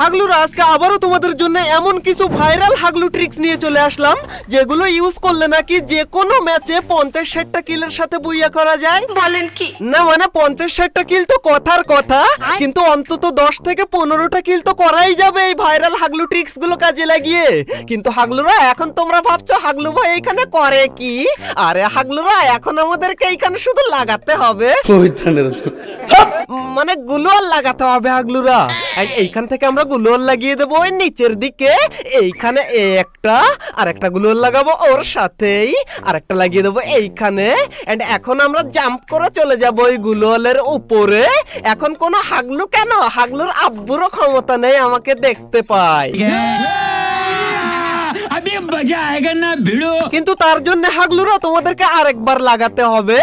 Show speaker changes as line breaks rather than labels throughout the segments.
হাগলুরা আজকে আবারও তোমাদের জন্য এমন কিছু ভাইরাল হাগলু ট্রিক্স নিয়ে চলে আসলাম যেগুলো ইউজ করলে নাকি যে কোনো ম্যাচে 50-60টা কিলের সাথে বুইয়া করা যায়।
বলেন কি?
না মানে 50-60টা কিল তো কথার কথা, কিন্তু অন্তত 10 থেকে 15টা কিল তো করাই যাবে এই ভাইরাল হাগলু ট্রিক্স গুলো কাজে লাগিয়ে। কিন্তু হাগলুরা এখন তোমরা ভাবছো হাগলু ভাই এখানে করে কি? আরে হাগলুরা এখন আমাদেরকে এইখানে শুধু লাগাতে হবে, মানে গুলোয়াল লাগাতে হবে হাগলুরা। এইখান থেকে আমরা গুলোয়াল লাগিয়ে দেবো ওই নিচের দিকে, এইখানে একটা আর একটা গুলোয়াল লাগাবো ওর সাথেই, আর একটা লাগিয়ে দেবো এইখানে। এন্ড এখন আমরা জাম্প করে চলে যাব ওই গুলোয়ালের উপরে। এখন কোনো হাগলু কেন, হাগলুর আব্বুরও ক্ষমতা নেই আমাকে দেখতে পায়। কিন্তু তার জন্য হাগলুরা তোমাদেরকে আরেকবার লাগাতে হবে।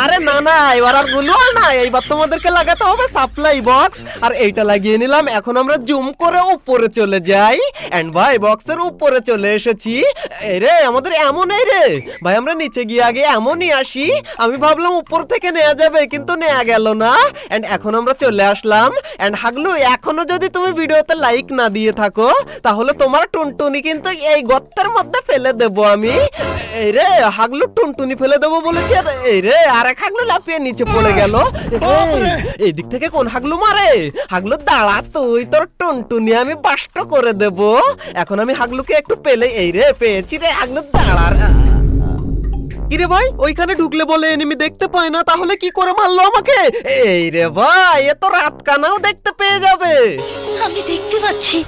আরে না না, এবার আর গুলোয়াল না, এইবার তোমাদেরকে লাগাতে হবে সাপ্লাই বক্স। আর এইটা লাগিয়ে নিলাম। এখন আমরা জুম করে উপরে চলে যাই। এন্ড ভাই বক্সের উপরে চলে এসেছি। এই রে আমাদের এমন এই রে ভাই, আমরা নিচে গিয়ে আগে এমনই আসি। আমি ভাবলাম উপর থেকে নেওয়া যাবে কিন্তু নেওয়া গেল না। এন্ড এখন আমরা চলে আসলাম। এন্ড হাগলু এখনো যদি তুমি ভিডিওতে লাইক না দিয়ে থাকো তাহলে তোমার টুনটুনি কিন্তু এই গর্তের মধ্যে ফেলে দেবো আমি। এই রে হাগলু টুনটুনি ফেলে দেবো বলেছি, এই রে আরেক হাগলু লাফিয়ে নিচে পড়ে গেল। এই দিক থেকে কোন হাগলু মারে? হাগলু দাঁড়া, তুই তোর টুনটুনি আমি বাষ্ট করে দেব। এখন আমি হাগলুকে একটু পেলে, এই রে পেয়েছি রে হাগলু দাঁড়া। কিরে ভাই ওইখানে ঢুকলে বলে এনিমি দেখতে পায় না, তাহলে কি করে মারলো আমাকে? এই রে ভাই এ তো রাত কানাও দেখতে পেয়ে যাবে।
আমি দেখতে পাচ্ছি।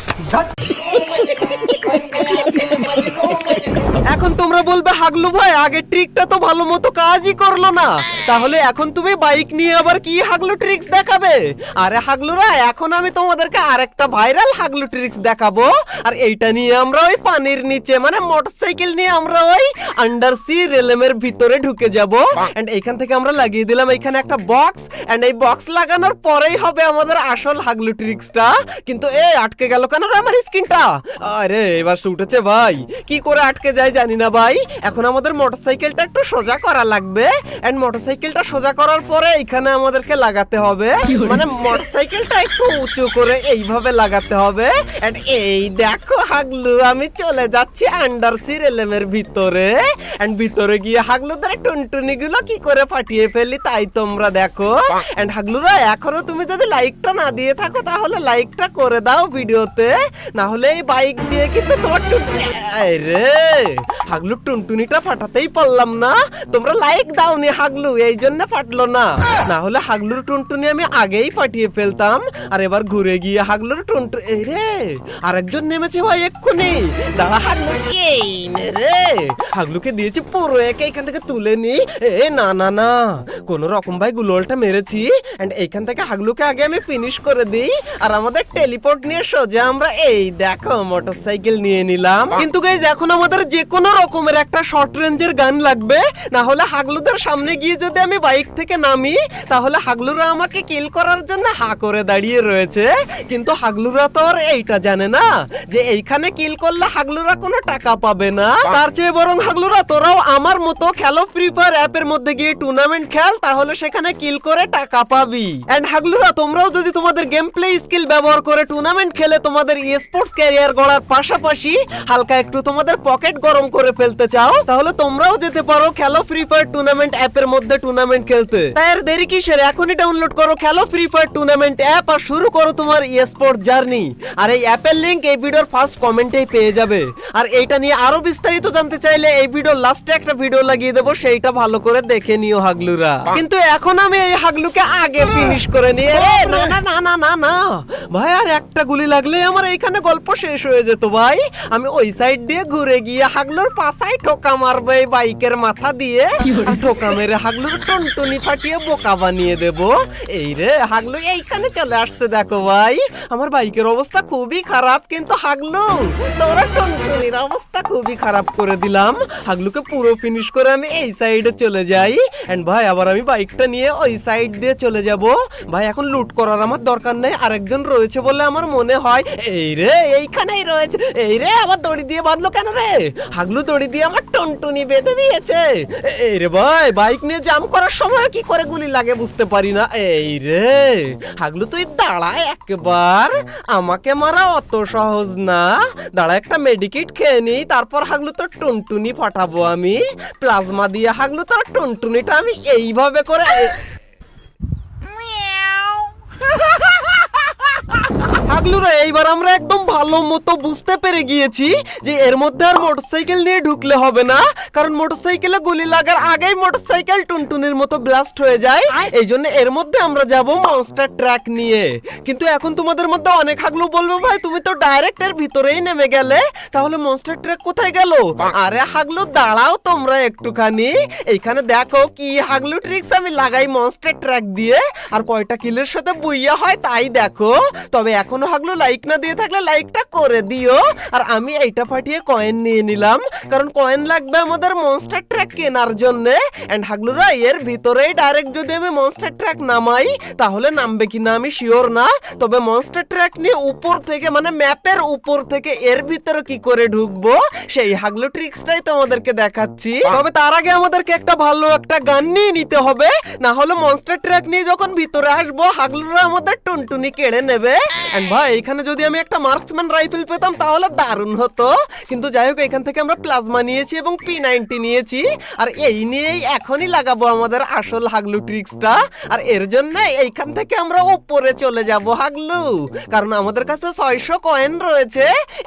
এখন তোমরা বলবে হাগলু ভাই আগের ট্রিকটা তো ভালো মতো কাজই করলো না, তাহলে এখন তুমি বাইক নিয়ে আবার কি হাগলু ট্রিক্স দেখাবে? আরে হাগলুরা এখন আমি তোমাদেরকে আরেকটা ভাইরাল হাগলু ট্রিক্স দেখাবো। আর এইটা নিয়ে আমরা ওই পানির নিচে মানে মোটরসাইকেল নিয়ে আমরা ওই আন্ডার সি রেলমের ভিতরে ঢুকে যাব। এন্ড এইখান থেকে আমরা লাগিয়ে দিলাম এইখানে একটা বক্স। এন্ড এই বক্স লাগানোর পরেই হবে আমাদের আসল হাগলু ট্রিক্সটা। কিন্তু এই আটকে গেল কেন রে আমার স্ক্রিনটা? আরে এবার উঠেছে ভাই, কি করে আটকে যায় জানি না ভাই। এখন আমাদের মোটরসাইকেলটা একটু সোজা করা লাগবে। এন্ড মোটরসাইকেলটা সোজা করার পরে এখানে আমাদেরকে লাগাতে হবে, মানে মোটরসাইকেলটা একটু উঁচু করে এইভাবে লাগাতে হবে। এন্ড এই দেখো হাগলু আমি চলে যাচ্ছি আন্ডার সি রেলমের ভিতরে। এন্ড ভিতরে গিয়ে হাগলুদের টুনটুনি গুলো কি করে ফাটিয়ে ফেলি তাই তোমরা দেখো। এন্ড হাগলুরা এখনো তুমি যদি লাইকটা না দিয়ে থাকো তাহলে লাইকটা করে দাও ভিডিওতে, না হলে এই বাইক দিয়ে কিন্তু তোমার টুনটুনি, রে হাগলু টুনটুনিটা ফাটাতেই পারলাম না। তোমরা লাইক দাওনি হাগলু, এই জন্য ফাটলো না, না হলে হাগলুর টুনটুনি আমি আগেই ফাটিয়ে ফেলতাম। আর এবার ঘুরে গিয়ে হাগলুর টুনটুনি, এই রে আরেকজন নেমেছে ভাই এক্ষুনি, দাঁড়া হাগলু, এই নে রে হাগলুকে দিয়েছি পুরো একে, এখান থেকে তুলে নি। এ না না না, কোন রকম ভাই গুলোলটা মেরেছি। এন্ড এইখান থেকে হাগলুকে আগে আমি ফিনিশ করে দিই। আর আমাদের টেলিপোর্ট নিয়ে সোজা আমরা এই দেখো মোটরসাইকেল নিয়ে নিলাম। কিন্তু গাইজ এখন আমাদের যে কোনো রকমের একটা শর্ট রেঞ্জের গান লাগবে, না হলে হাগলুদের সামনে গিয়ে যদি আমি বাইক থেকে নামি তাহলে হাগলুরা আমাকে কিল করার জন্য হা করে দাঁড়িয়ে রয়েছে। কিন্তু হাগলুরা তো আর এইটা জানে না যে এইখানে কিল করলে হাগলুরা কোনো টাকা পাবে না। তার চেয়ে বরং হাগলুরা তোরাও আমার মতো খেলো ফ্রি ফায়ার অ্যাপের মধ্যে গিয়ে টুর্নামেন্ট খেল, তাহলে সেখানে কিল করে টাকা পাবি। এন্ড হাগলুরা তোমরাও যদি তোমাদের গেম প্লে স্কিল ব্যবহার করে টুর্নামেন্ট খেলে তোমাদের স্পোর্টস ক্যারিয়ার গড়ার পাশাপাশি হালকা একটু তোমাদের পকেট গরম করে ফেলতে চাও, তাহলে তোমরাও যেতে পারো খেলো ফ্রি ফায়ার টুর্নামেন্ট অ্যাপের মধ্যে টুর্নামেন্ট খেলতে। তাই আর দেরি কিসের, এখনই ডাউনলোড করো খেলো ফ্রি ফায়ার টুর্নামেন্ট অ্যাপ আর শুরু করো তোমার স্পোর্টস জার্নি। আর এই অ্যাপের লিংক এই ভিডিওর ফার্স্ট কমেন্টেই পেয়ে যাবে। আর এইটা নিয়ে আরো বিস্তারিত জানতে চাইলে এই ভিডিওর লাস্টে একটা ভিডিও লাগিয়ে দেবো, সেইটা ভালো করে দেখে নিও হাগলুরা। কিন্তু এখন আমি এই হাগলুকে আগে ফিনিশ করে নিয়ে, না না না না না না ভাই, আর একটা গুলি লাগলে আমার এইখানে গল্প শেষ হয়ে যেত ভাই। আমি ওই সাইড দিয়ে ঘুরে গিয়ে হাগলুর পাশায় ঠোকা মারবো এই বাইকের মাথা দিয়ে, আর ঠোকা মেরে হাগলুর টুনটুনি ফাটিয়ে বোকা বানিয়ে দেব। এই রে হাগলু এইখানে চলে আসছে দেখো ভাই, আমার বাইকের অবস্থা খুবই খারাপ, কিন্তু হাগলু তোরা টুনটুনির অবস্থা খুবই খারাপ করে দিলাম। হাগলুকে পুরো ফিনিশ করে আমি এই সাইডে চলে যাই। এন্ড ভাই আবার আমি বাইকটা নিয়ে ওই সাইড দিয়ে চলে যাব। ভাই এখন লুট করার আমার দরকার নেই, আরেকজন রয়েছে বলে আমার মনে হয়। এই রে এইখানেই রয়েছে, এই রে আবার দড়ি দিয়ে বাঁধলো কেন রে? হাগলু দড়ি দিয়ে আমার টুনটুনি বেঁধে দিয়েছে। এই রে ভাই, বাইক নিয়ে জাম করার সময় কি করে গুলি লাগে বুঝতে পারি না। এই রে হাগলু, তুই দাঁড়া একবার, আমাকে মারা অত সহজ না। দাঁড়া, একটা মেডিকেট খেয়ে নি, তারপর হাগলু তোর টুনটুনি ফাটাবো আমি প্লাজমা দিয়ে। হাগলু তোর টুনটুনিটা আমি এইভাবে করে হাগলুরা, এইবার আমরা একদম ভালো মতো বুঝতে পেরে গিয়েছি যে এর মধ্যে আর মোটরসাইকেল নিয়ে ঢুকলে হবে না, কারণ মোটরসাইকেলে গুলি লাগার আগেই মোটরসাইকেল টুনটুনির মতো ব্লাস্ট হয়ে যায়। এই জন্য এর মধ্যে আমরা যাব মনস্টার ট্রাক নিয়ে। কিন্তু এখন তোমাদের মধ্যে অনেক হাগলু বলবে, ভাই তুমি তো ডাইরেক্ট এর ভিতরেই নেমে গেলে, তাহলে মনস্টার ট্রাক কোথায় গেল? আরে হাগলু দাঁড়াও তোমরা একটুখানি, এইখানে দেখো কি হাগলু ট্রিক্স আমি লাগাই মনস্টার ট্রাক দিয়ে, আর কয়টা কিলের সাথে বইয়া হয় তাই দেখো। তবে এখনো হাগলু লাইক না দিয়ে থাকলে লাইকটা করে দিও। আর আমি এইটা ফাটিয়ে কয়েন নিয়ে নিলাম, কারণ কয়েন লাগবে আমাদের মনস্টার ট্রাক কেনার জন্য। এন্ড হাগলুরা, এর ভিতরেই ডাইরেক্ট যদি আমি মনস্টার ট্রাক নামাই তাহলে নামবে কিনা আমি শিওর না। তবে মনস্টার ট্রাক নিয়ে উপর থেকে, মানে ম্যাপের উপর থেকে এর ভিতরে কি করে ঢুকবো সেই হাগলু ট্রিক্সটাই তোমাদেরকে দেখাচ্ছি। তবে তার আগে আমাদেরকে একটা ভালো একটা গান নিয়ে নিতে হবে, না হলে মনস্টার ট্রাক নিয়ে যখন ভিতরে আসবো হাগলুরা আমাদের টুনটুনি কেড়ে নেবে। এন্ড ভাই, এখানে যদি আমি একটা মার্কসম্যান রাইফেল পেতাম তাহলে দারুণ হতো। কিন্তু যাই হোক, এখান থেকে আমরা প্লাজমা নিয়েছি এবং P90 নিয়েছি, আর এই নিয়েই এখনই লাগাবো আমাদের আসল হাগলু ট্রিক্সটা। আর এর জন্য এইখান থেকে আমরা উপরে চলে যাব হাগলু, কারণ আমাদের কাছে 600 কয়েন রয়েছে।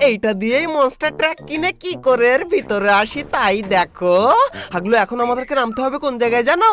এইটা দিয়েই মনস্টার ট্রাক কিনে কি করে এর ভিতরে আসি তাই দেখো। হাগলু, এখন আমাদেরকে নামতে হবে কোন জায়গায় জানো?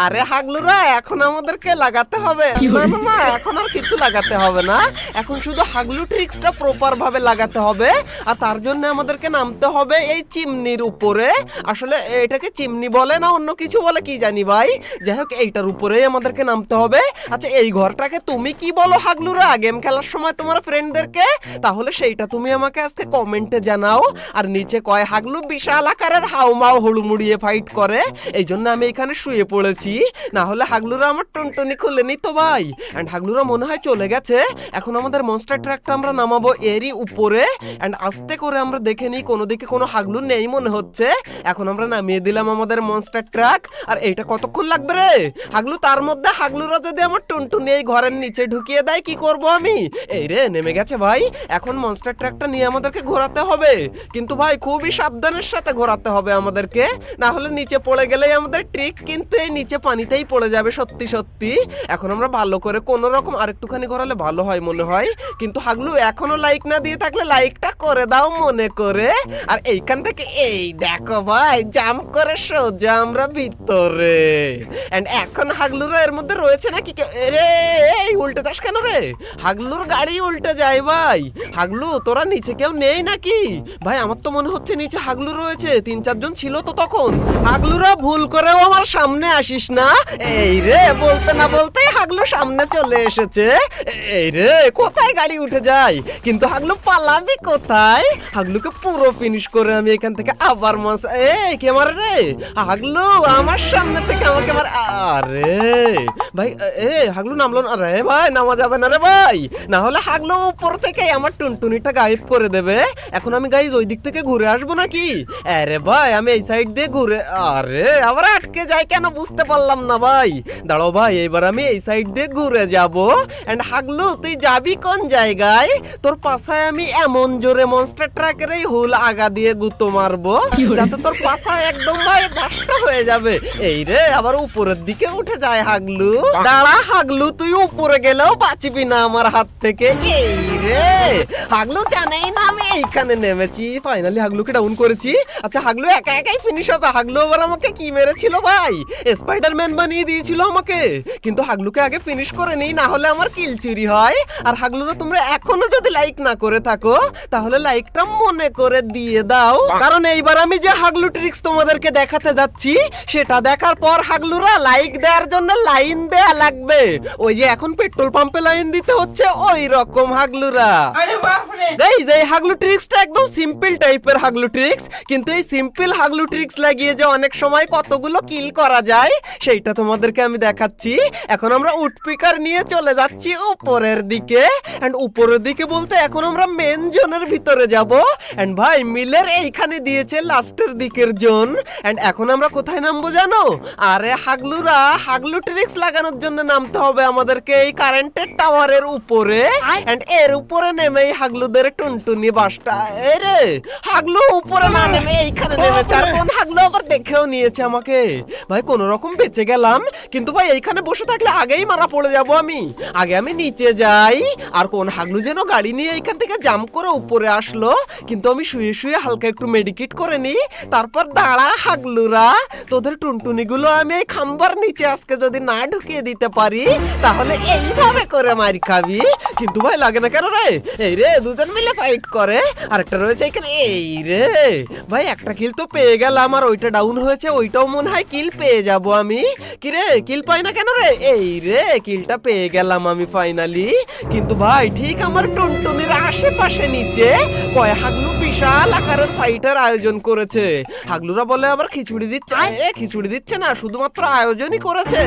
আরে হাগলুরা, এখন আমাদেরকে লাগাতে হবে, না না না, এখন আর কিছু লাগাতে হবে না, এখন শুধু হাগলু ট্রিক্সটা প্রপার ভাবে লাগাতে হবে। আর তার জন্য আমাদেরকে নামতে হবে এই চিমনির উপরে। আসলে এটাকে চিমনি বলে না অন্য কিছু বলে কি জানি ভাই, যাই হোক এইটার উপরেই আমাদেরকে নামতে হবে। আচ্ছা, এই ঘরটাকে তুমি কি বলো হাগলুরা গেম খেলার সময় তোমার ফ্রেন্ডদেরকে? তাহলে সেইটা তুমি আমাকে আজকে কমেন্টে জানাও। আর নিচে কয় হাগলু বিশাল আকারের হাউমাউ হুড়মুড়িয়ে ফাইট করে, এই জন্য আমি এখানে শুয়ে পড়েছি, না হলে হাগলুরা আমার টুনটুনি খুলে নিত ভাই। এন্ড হাগলুরা মনে হয় চলে গেছে। এখন আমাদের মনস্টার ট্রাকটা আমরা নামাবো এরই উপরে। এন্ড আস্তে করে আমরা দেখে নিই কোনো দিকে কোনো হাগলু নেই মনে হচ্ছে। এখন আমরা নামিয়ে দিলাম আমাদের মনস্টার ট্রাক। আর এইটা কতক্ষণ লাগবে রে হাগলু? তার মধ্যে হাগলুরা যদি আমার টুনটুনি এই ঘরের নিচে ঢুকিয়ে দেয় কি করব আমি? এই রে নেমে গেছে ভাই। এখন মনস্টার ট্রাকটা নিয়ে আমাদেরকে ঘোরাতে হবে, কিন্তু ভাই খুবই সাবধানের সাথে ঘোরাতে হবে আমাদেরকে, না হলে নিচে পড়ে গেলেই আমাদের ট্রিক কিন্তু এই নিচে পানিতেই পড়ে যাবে সত্যি সত্যি। এখন আমরা ভালো করে কোনো রকম আরেকটুখানি ঘোরালে ভালো হয় মনে হয়। কিন্তু হাগলু, এখনো লাইক না দিয়ে থাকলে লাইকটা করে দাও মনে করে। আর এইখান থেকে এই দেখো ভাই, জাম্প করে সোজা আমরা ভিতরে। এন্ড এখন হাগলুরা এর মধ্যে রয়েছে নাকি? রে এই উল্টে যাস কেন রে? হাগলুর গাড়ি উল্টে যায় ভাই। হাগলু, তোরা নিচে কেউ নেই নাকি? ভাই আমার তো মনে হচ্ছে নিচে হাগলু রয়েছে, 3-4 জন ছিল তো তখন। হাগলুরা ভুল করেও আমার সামনে আসিস না। এই রে, বলতে না বলতেই হাগলু সামনে চলে এসেছে। এই রে, কোথায় গাড়ি উঠে যায়, কিন্তু হাগলু পালাবি কোথায়? হাগলুকে পুরো ফিনিশ করে আমি এখান থেকে আবার এই কে মারে রে? হাগলু আমার সামনে থেকে আমাকে মারে। আরে ভাই, হাগলু নামলো না রে ভাই, নামা যাবে না রে ভাই, না হলে হাগলু উপর থেকে আমার টুনটুনিটা গায়েব করে দেবে। এখন আমি গাইজ ওই দিক থেকে ঘুরে আসবো নাকি? আরে ভাই, আমি এই সাইড দিয়ে ঘুরে, আরে আবার আটকে যায় কেন বুঝতে পারলাম না ভাই। দাঁড়াও ভাই, এবার আমি এই সাইড দিয়ে ঘুরে যাব। এন্ড হাগলু, তুই যাবি কোন জায়গায়? তোর পাছায় আমি এমন জোরে মনস্টার ট্রাকের এই হুল আগা দিয়ে গুতো মারবো যাতে তোর পাছায় একদম ভাই নষ্ট হয়ে যাবে। এই রে, আবার উপরের দিকে উঠে যায় হাগলু। দাঁড়া হাগলু, তুই উপরে গেলেও বাঁচিবি না আমার হাত থেকে। এই রে হাগলু, জানেই না আমি এইখানে নেমেছি। ফাইনালি হাগলুকে ডাউন করেছি। আচ্ছা, হাগলু একা একাই ফিনিশ হবে। হাগলু আবার আমাকে কি মেরেছিল ভাই? স্পাইডারম্যান বানিয়ে দিয়েছিল আমাকে। কিন্তু হাগলুকে আগে ফিনিশ করে নিই, না হলে আমার কিল চুরি হয়। আর হাগলুরা, তোমরা এখনো যদি লাইক না করে থাকো তাহলে লাইকটা মনে করে দিয়ে দাও, কারণ এইবার আমি যে হাগলু ট্রিক্স তোমাদেরকে দেখাতে যাচ্ছি সেটা দেখার পর হাগলুরা লাইক দেওয়ার জন্য লাইন দেয়া লাগবে। ওই যে এখন পেট্রোল পাম্পে লাইন দিতে হচ্ছে ওই রকম হাগলুরা। গাইস এই হাগলু ট্রিক্সটা একদম সিম্পল টাইপের হাগলু ট্রিক্স, কিন্তু এই সিম্পল হাগলু ট্রিক্স লাগিয়ে যে অনেক সময় কতগুলো কিল করা যায় সেইটা তোমাদেরকে আমি দেখাচ্ছি। এখন আমরা উডপিকার নিয়ে চলে যাচ্ছি উপরের দিকে, এন্ড উপরের দিকে বলতে এখন আমরা মেন জোনের ভিতরে যাব। এন্ড ভাই মিলের এইখানে দিয়েছে লাস্টের দিকের জোন। এন্ড এখন আমরা কোথায় নামবো জানো? আরে হাগলুরা, হাগলু ট্রিক্স লাগানোর জন্য নামতে হবে আমাদেরকে এই কারেন্টের টাওয়ারের উপরে। এন্ড এর উপরে নেমে এই হাগলুদের টুনটুনি বাসটা, এরে হাগলু উপরে না নেমে এইখানে নেমেছে। আর কোন হাগলু আবার দেখেও নিয়েছে আমাকে। ভাই কোন রকম বেঁচে গেলাম, কিন্তু ভাই এইখানে বসে থাকলে আগেই মারা পড়ে যাব আমি। আগে আমি নিচে যাই, আর কোন হাগলু যেন গাড়ি নিয়ে এইখান থেকে জাম্প করে উপরে আসলো, কিন্তু আমি শুয়ে শুয়ে হালকা একটু মেডিকেট করে নিই। তারপর দাঁড়া হাগলুরা, তোদের টুনটুনি গুলো আমি এই খাম্বার নিচে আজকে যদি না ঢুকিয়ে দিতে পারি তাহলে এইভাবে করে মার খাবি। কিন্তু ভাই লাগে না কেন রে? এই রে দুজন মিলে ফাইট করে, আরেকটা রয়েছে এখানে। এই রে ভাই একটা কিল তো পেয়ে গেলাম, আর ওইটা ডাউন হয়েছে, ওইটাও মনে হয় কিল পেয়ে যাব আমি। কি রে কিল পাই না কেন রে? এই রে কিলটা পেয়ে গেলাম আমি ফাইনালি। কিন্তু ভাই ঠিক আমার টুনটুনির আশেপাশে নিচে কয় হাগলু বিশাল আকারের ফাইটার আয়োজন করেছে। হাগলুরা বলে আবার খিচুড়ি দিচ্ছে, খিচুড়ি দিচ্ছে না, শুধুমাত্র আয়োজনই করেছে।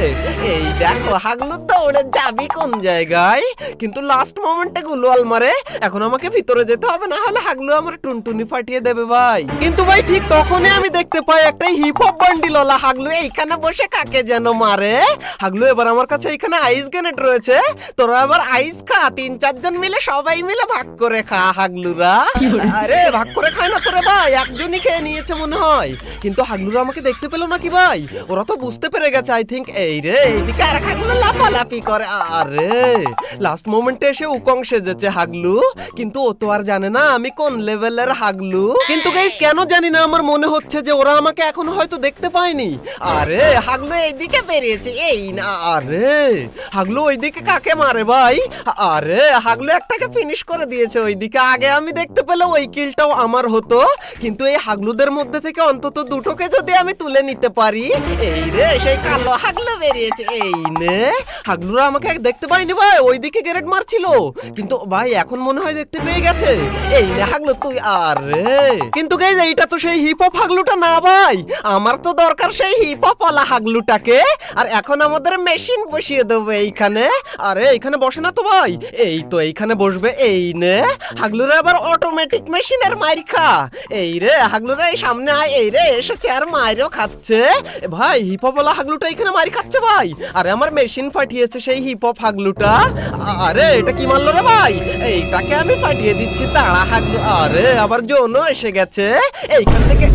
এই দেখো হাগলু দৌড়ে যাবি কোন জায়গায়, কিন্তু লাস্ট মোমেন্টে গুলোয়াল মারে। এখন আমাকে ভিতরে যেতে হবে, না হলে হাগলু আমার টুনটুনি ফাটিয়ে দেবে ভাই। কিন্তু ভাই ঠিক তখনই আমি দেখতে পাই একটা হিপ হপ বান্ডিলওয়ালা হাগলু এইখানে বসে কাকে যেন মারে। হাগলু এবার আমার কাছে এইখানে আইস গ্রেনেড রয়েছে, তোরা এবার আইস খা, 3-4 জন মিলে সবাই মিলে ভাগ করে খা হাগলুরা। আরে ভাগ করে খায় না তোরে ভাই, একজনই খেয়ে নিয়েছে মনে হয়। কিন্তু হাগলুরা আমাকে দেখতে পেলো নাকি ভাই? ওরা তো বুঝতে পেরে গেছে আই থিঙ্ক। এই রে এইদিকে আর হাগলু লাফালাফি করে। আরে লাস্ট মোমেন্টে এসে উকং সেজেছে হাগলু, কিন্তু ও তো আর জানে না আমি কোন লেভেলের হাগলু। কিন্তু গাইস কেন জানি না আমার মনে হচ্ছে যে ওরা আমাকে এখন হয়তো দেখতে পায়নি। আরে হাগলু এইদিকে বেরিয়েছে, এই না। আরে হাগলু ওইদিকে কাকে মারে ভাই? আরে হাগলু একটাকে ফিনিশ করে দিয়েছে ওইদিকে। আগে আমি দেখতে পেলে ওই কিলটাও আমার হতো, কিন্তু এই হাগলুদের মধ্যে থেকে অন্তত দুটোকে যদি আমি তুলে নিতে পারি। এই রে সেই কালো হাগলু বেরিয়েছে, এই নে। হাগলুরা আমাকে দেখতে পাইনি ভাই, ওইদিকে গ্রেনেড মারছিল, কিন্তু ভাই এখন মনে হয় দেখতে পেয়ে গেছে। এই নে হাগলু তুই। আরে কিন্তু গাইস এইটা তো সেই হিপ হপ হাগলুটা না ভাই, আমার তো দরকার সেই হিপ হপ ওয়ালা হাগলুটাকে। আর এখন আমাদের মেশিন বসিয়ে দেবো এইখানে। আরে এইখানে বসে না তো ভাই, এই তো এইখানে বসবে। এই নে হাগলুরা আবার অটোমেটিক মেশিনের মাইর খা। এই রে হাগলুরা এই সামনে আয়। এই রে এসে চেয়ার মাইরও খাচ্ছে ভাই। হিপ হপ ওয়ালা হাগলুটা এখানে মাইর খাচ্ছে ভাই। আরে আমার মেশিন ফাটিয়েছে সেই হিপ হপ হাগলুটা। আরে এটা কি মারলো রে ভাই? এইটাকে আমি ফাটিয়ে দিচ্ছি, তাড়া হাগলু। আরে আবার জোনও এসে গেছে এইখান থেকে।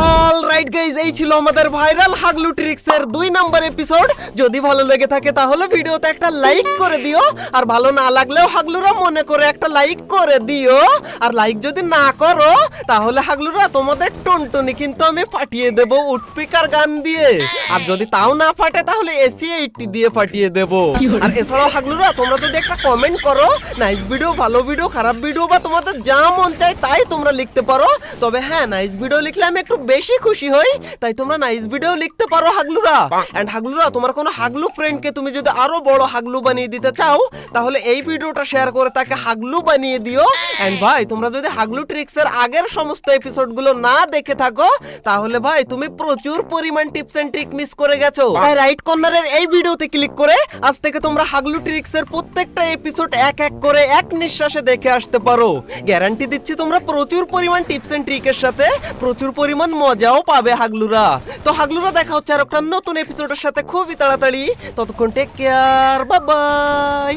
অলরাইট গাইস, এই ছিল আমাদের ভাইরাল হাগলু ট্রিক্স এর 2 নাম্বার এপিসোড। যদি ভালো লেগে থাকে তাহলে ভিডিওতে একটা লাইক করে দিও, আর ভালো না লাগলেও হাগলুরা মনে করে একটা লাইক করে দিও। আর লাইক যদি না করো তাহলে হাগলুরা তোমাদের টুনটুনি কিন্তু আমি ফাটিয়ে দেব উডপিকার গান দিয়ে। আর যদি তাও না ফাটে তাহলে AC-80 দিয়ে ফাটিয়ে দেব। আর এছাড়াও হাগলুরা তোমরা যদি একটা কমেন্ট করো, নাইস ভিডিও, ভালো ভিডিও, খারাপ ভিডিও, বা তোমাদের যা মন চায় তাই তোমরা লিখতে পারো। তবে হ্যাঁ, নাইস ভিডিও লিখলে আমি একটু বেশি খুশি হই, তাই তোমরা নাইস ভিডিও লিখতে পারো হাগলুরা। এন্ড হাগলুরা তোমার কোনো হাগলু ফ্রেন্ডকে তুমি যদি আরো বড় হাগলু বানিয়ে দিতে চাও তাহলে এই ভিডিওটা শেয়ার করে তাকে হাগলু বানিয়ে দিও। এন্ড ভাই তোমরা যদি হাগলু ট্রিক্স এর আগের সমস্ত এপিসোডগুলো না দেখে থাকো তাহলে ভাই তুমি প্রচুর পরিমাণ টিপস এন্ড ট্রিক মিস করে গেছো। তাই রাইট কর্নারের এই ভিডিওতে ক্লিক করে আজ থেকে তোমরা হাগলু ট্রিক্স এর প্রত্যেকটা এপিসোড এক এক করে এক নিঃশ্বাসে দেখে আসতে পারো। গ্যারান্টি দিচ্ছি তোমরা প্রচুর পরিমাণ টিপস এন্ড ট্রিকের সাথে প্রচুর পরিমাণ মজাও পাবে হাগলুরা। তো হাগলুরা দেখা হচ্ছে আর একটা নতুন এপিসোডের সাথে খুবই তাড়াতাড়ি। ততক্ষণ টেক কেয়ার, বাই বাই।